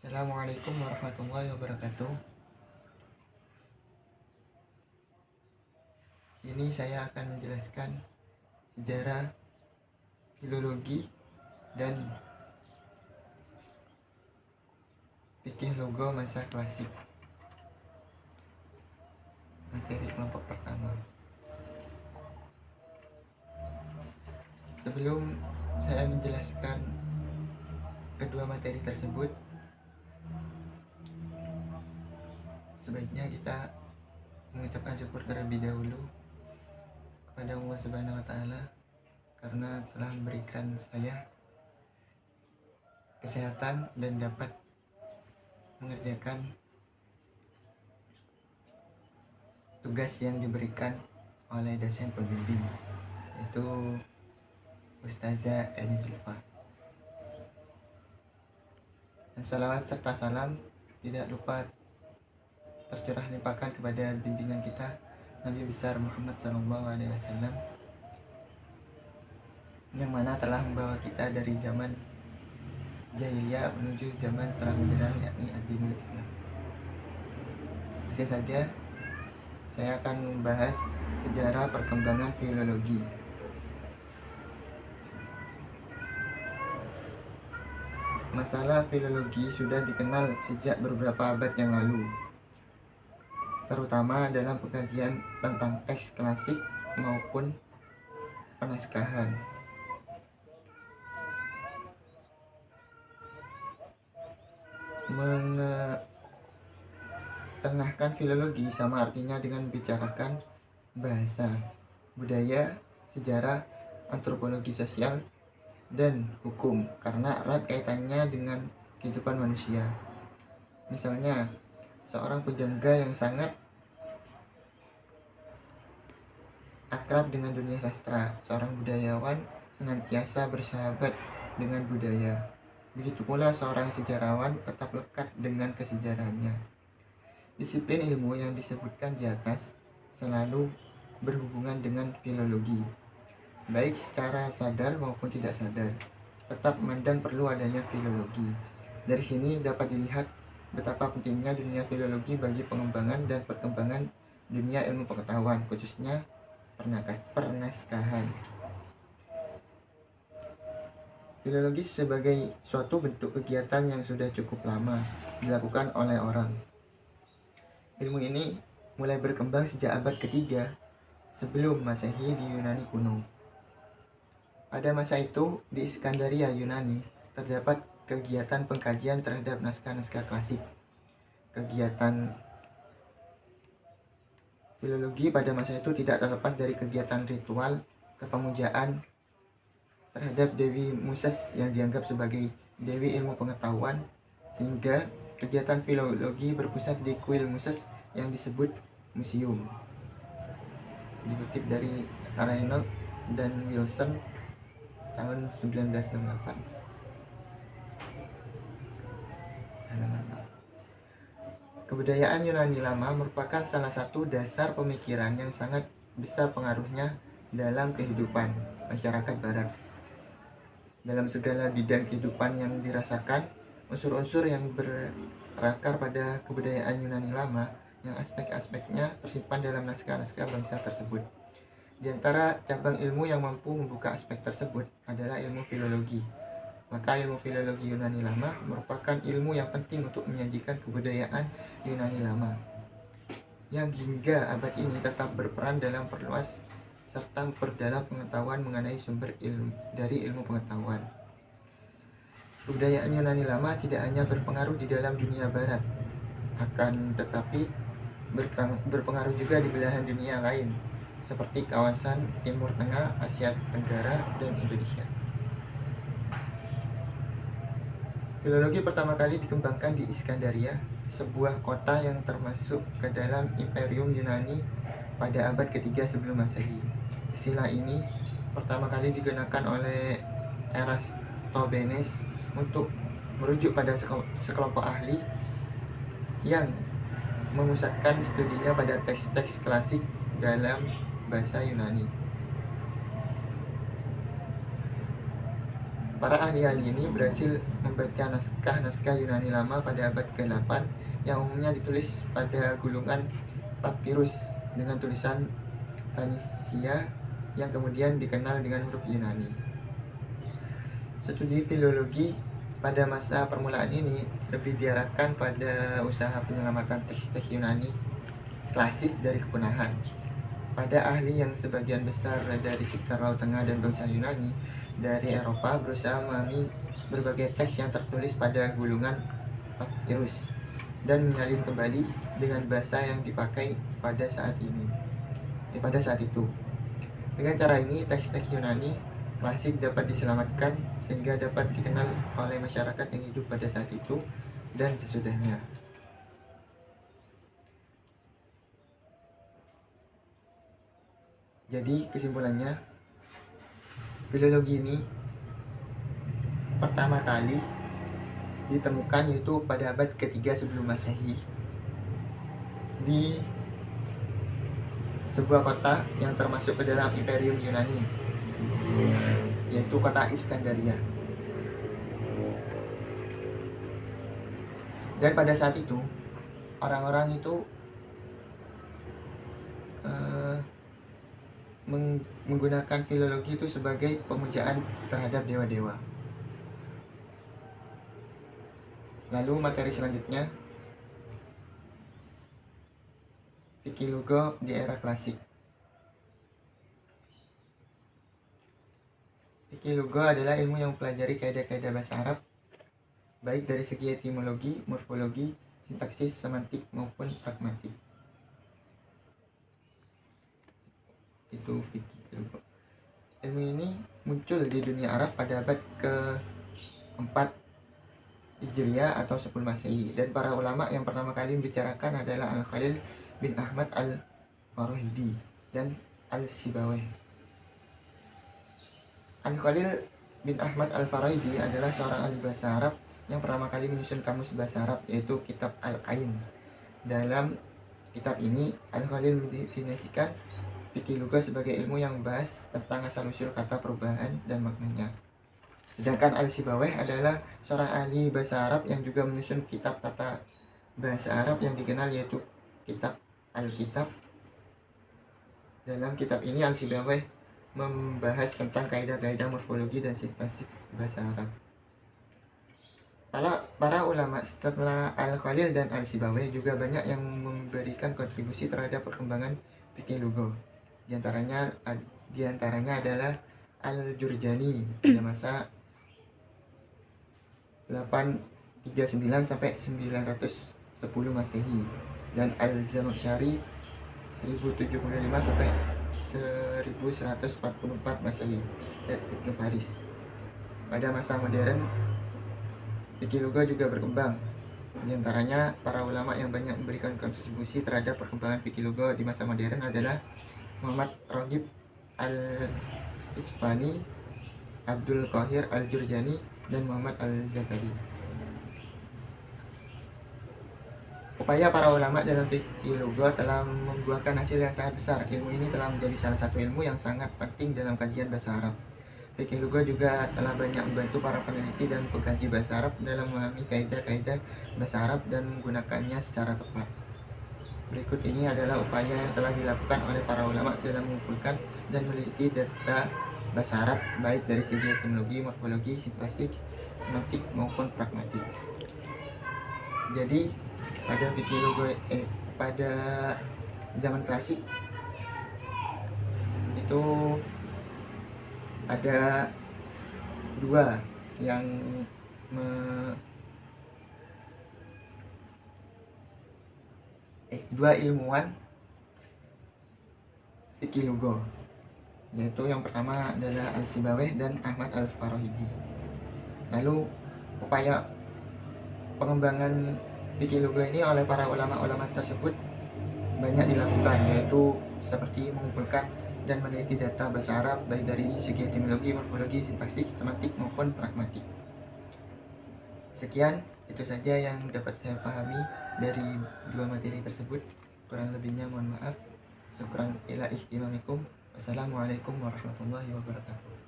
Assalamualaikum warahmatullahi wabarakatuh. Sini saya akan menjelaskan sejarah, filologi, dan fikih logo masa klasik. Materi kelompok pertama. Sebelum saya menjelaskan kedua materi tersebut, sebaiknya kita mengucapkan syukur terlebih dahulu kepada Allah Subhanahu wa taala karena telah memberikan saya kesehatan dan dapat mengerjakan tugas yang diberikan oleh dosen pembimbing, yaitu Ustazah Eni Zulfa. Dan salawat serta salam tidak lupa tercurah limpahkan kepada bimbingan kita Nabi besar Muhammad SAW, yang mana telah membawa kita dari zaman jahiliyah menuju zaman terang benderang, yakni ad-dinul Islam. Langsung saja saya akan membahas sejarah perkembangan filologi. Masalah filologi sudah dikenal sejak beberapa abad yang lalu, terutama dalam pengkajian tentang teks klasik maupun penaskahan. Mengetengahkan filologi sama artinya dengan membicarakan bahasa, budaya, sejarah, antropologi sosial, dan hukum, karena erat kaitannya dengan kehidupan manusia. Misalnya, seorang pujangga yang sangat akrab dengan dunia sastra, seorang budayawan senantiasa bersahabat dengan budaya. Begitu pula seorang sejarawan tetap lekat dengan kesejarahannya. Disiplin ilmu yang disebutkan di atas selalu berhubungan dengan filologi, baik secara sadar maupun tidak sadar, tetap memandang perlu adanya filologi. Dari sini dapat dilihat betapa pentingnya dunia filologi bagi pengembangan dan perkembangan dunia ilmu pengetahuan, khususnya pernaskahan. Filologi sebagai suatu bentuk kegiatan yang sudah cukup lama dilakukan oleh orang. Ilmu ini mulai berkembang sejak abad ketiga sebelum Masehi di Yunani kuno. Pada masa itu, di Iskandaria, Yunani, terdapat kegiatan pengkajian terhadap naskah-naskah klasik. Kegiatan filologi pada masa itu tidak terlepas dari kegiatan ritual kepemujaan terhadap Dewi Muses yang dianggap sebagai Dewi ilmu pengetahuan, sehingga kegiatan filologi berpusat di kuil Muses yang disebut museum. Dikutip dari Reynolds dan Wilson tahun 1968. Kebudayaan Yunani lama merupakan salah satu dasar pemikiran yang sangat besar pengaruhnya dalam kehidupan masyarakat barat. Dalam segala bidang kehidupan yang dirasakan, unsur-unsur yang berakar pada kebudayaan Yunani lama yang aspek-aspeknya tersimpan dalam naskah-naskah bangsa tersebut. Di antara cabang ilmu yang mampu membuka aspek tersebut adalah ilmu filologi. Maka ilmu filologi Yunani lama merupakan ilmu yang penting untuk menyajikan kebudayaan Yunani lama, yang hingga abad ini tetap berperan dalam perluas serta memperdalam pengetahuan mengenai sumber ilmu dari ilmu pengetahuan. Kebudayaan Yunani lama tidak hanya berpengaruh di dalam dunia barat, akan tetapi berpengaruh juga di belahan dunia lain, seperti kawasan Timur Tengah, Asia Tenggara, dan Indonesia. Filologi pertama kali dikembangkan di Iskandaria, sebuah kota yang termasuk ke dalam Imperium Yunani pada abad ketiga sebelum Masehi. Istilah ini pertama kali digunakan oleh Eratosthenes untuk merujuk pada sekelompok ahli yang memusatkan studinya pada teks-teks klasik dalam bahasa Yunani. Para ahli-ahli ini berhasil membaca naskah-naskah Yunani lama pada abad ke-8 yang umumnya ditulis pada gulungan papirus dengan tulisan Fenisia yang kemudian dikenal dengan huruf Yunani. Studi filologi pada masa permulaan ini lebih diarahkan pada usaha penyelamatan teks-teks Yunani klasik dari kepunahan. Pada ahli yang sebagian besar dari sekitar Laut Tengah dan bangsa Yunani dari Eropa berusaha memahami berbagai teks yang tertulis pada gulungan papirus dan menyalin kembali dengan bahasa yang dipakai pada saat itu. Dengan cara ini, teks-teks Yunani klasik dapat diselamatkan sehingga dapat dikenal oleh masyarakat yang hidup pada saat itu dan sesudahnya. Jadi kesimpulannya, filologi ini pertama kali ditemukan yaitu pada abad ketiga sebelum Masehi di sebuah kota yang termasuk ke dalam Imperium Yunani, yaitu kota Iskandaria. Dan pada saat itu orang-orang itu menggunakan filologi itu sebagai pemujaan terhadap dewa-dewa. Lalu materi selanjutnya, fikih lugo di era klasik. Fikih lugo adalah ilmu yang mempelajari kaidah-kaidah bahasa Arab, baik dari segi etimologi, morfologi, sintaksis, semantik maupun pragmatik. Itu fikih lugo. Ilmu ini muncul di dunia Arab pada abad ke-4 Hijriah atau 10 Masehi, dan para ulama yang pertama kali membicarakan adalah Al-Khalil bin Ahmad Al-Farahidi dan Al-Sibawayh. Al-Khalil bin Ahmad Al-Farahidi adalah seorang ahli bahasa Arab yang pertama kali menyusun kamus bahasa Arab, yaitu kitab Al-Ain. Dalam kitab ini, Al-Khalil mendefinisikan fikih lugo sebagai ilmu yang membahas tentang asal-usul kata, perubahan, dan maknanya. Sedangkan Al-Sibawayh adalah seorang ahli bahasa Arab yang juga menyusun kitab tata bahasa Arab yang dikenal yaitu kitab Al-Kitab. Dalam kitab ini Al-Sibawayh membahas tentang kaidah-kaidah morfologi dan sintaksis bahasa Arab. Para ulama setelah Al-Khalil dan Al-Sibawayh juga banyak yang memberikan kontribusi terhadap perkembangan fikih lugo. Di antaranya adalah Al-Jurjani pada masa 839 sampai 910 Masehi dan Al-Zamakhsyari 1075 sampai 1144 Masehi dan Ibnu Faris. Pada masa modern, fikih lugo juga berkembang. Di antaranya para ulama yang banyak memberikan kontribusi terhadap perkembangan fikih lugo di masa modern adalah Muhammad Raghib Al-Isfani, Abdul Qahir Al-Jurjani, dan Muhammad Al-Zakari. Upaya para ulama dalam fikih lugo telah membuahkan hasil yang sangat besar. Ilmu ini telah menjadi salah satu ilmu yang sangat penting dalam kajian bahasa Arab. Fikih lugo juga telah banyak membantu para peneliti dan pengkaji bahasa Arab dalam memahami kaidah-kaidah bahasa Arab dan menggunakannya secara tepat. Berikut ini adalah upaya yang telah dilakukan oleh para ulama dalam mengumpulkan dan meneliti data bahasa Arab baik dari segi etimologi, morfologi, sintaksis, semantik maupun pragmatik. Jadi pada fikih lugo pada zaman klasik itu ada dua yang dua ilmuwan fikih lugo, yaitu yang pertama adalah Al-Sibawayh dan Ahmad Al-Farahidi. Lalu upaya pengembangan fikih lugo ini oleh para ulama-ulama tersebut banyak dilakukan, yaitu seperti mengumpulkan dan meneliti data bahasa Arab baik dari segi etimologi, morfologi, sintaksis, semantik maupun pragmatik. Sekian, itu saja yang dapat saya pahami dari dua materi tersebut. Kurang lebihnya mohon maaf. Syukran ila ihtimamikum. Wassalamualaikum warahmatullahi wabarakatuh.